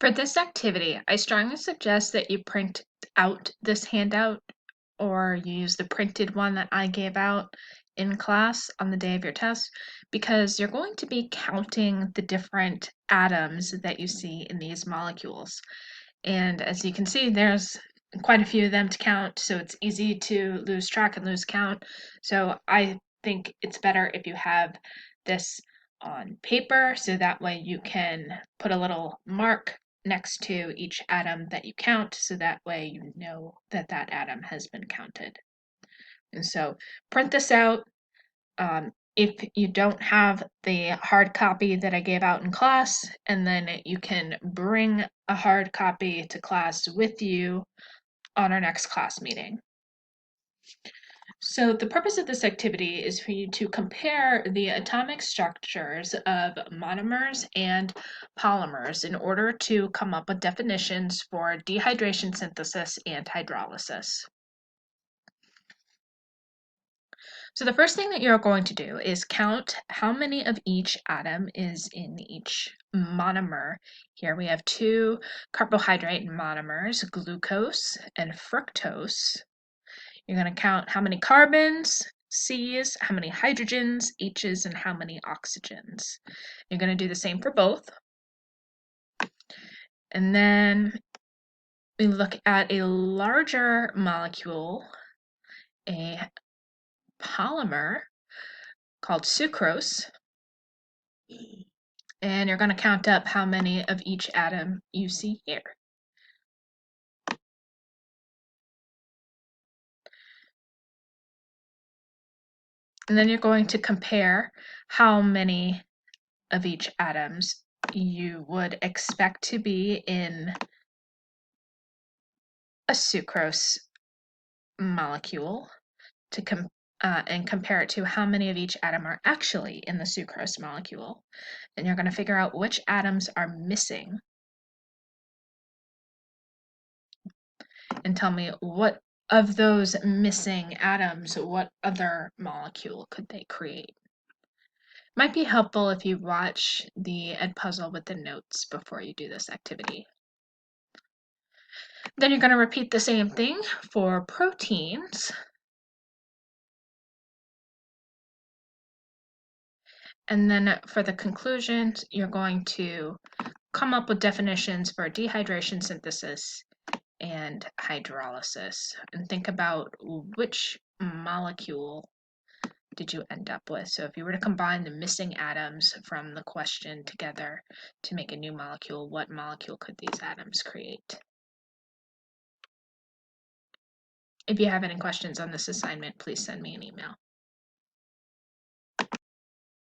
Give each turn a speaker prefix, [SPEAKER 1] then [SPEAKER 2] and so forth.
[SPEAKER 1] For this activity, I strongly suggest that you print out this handout or you use the printed one that I gave out in class on the day of your test because you're going to be counting the different atoms that you see in these molecules. And as you can see, there's quite a few of them to count, so it's easy to lose track and lose count. So I think it's better if you have this on paper so that way you can put a little mark next to each atom that you count, so that way you know that that atom has been counted. And so print this out. If you don't have the hard copy that I gave out in class, and then you can bring a hard copy to class with you on our next class meeting. So the purpose of this activity is for you to compare the atomic structures of monomers and polymers in order to come up with definitions for dehydration synthesis and hydrolysis. So the first thing that you're going to do is count how many of each atom is in each monomer. Here we have two carbohydrate monomers, glucose and fructose. You're going to count how many carbons, C's, how many hydrogens, H's, and how many oxygens. You're going to do the same for both. And then we look at a larger molecule, a polymer called sucrose. And you're going to count up how many of each atom you see here. And then you're going to compare how many of each atoms you would expect to be in a sucrose molecule and compare it to how many of each atom are actually in the sucrose molecule. And you're going to figure out which atoms are missing and tell me what of those missing atoms, what other molecule could they create? Might be helpful if you watch the Edpuzzle with the notes before you do this activity. Then you're going to repeat the same thing for proteins. And then for the conclusions, you're going to come up with definitions for dehydration synthesis and hydrolysis and think about which molecule did you end up with. So if you were to combine the missing atoms from the question together to make a new molecule, what molecule could these atoms create? If you have any questions on this assignment, please send me an email.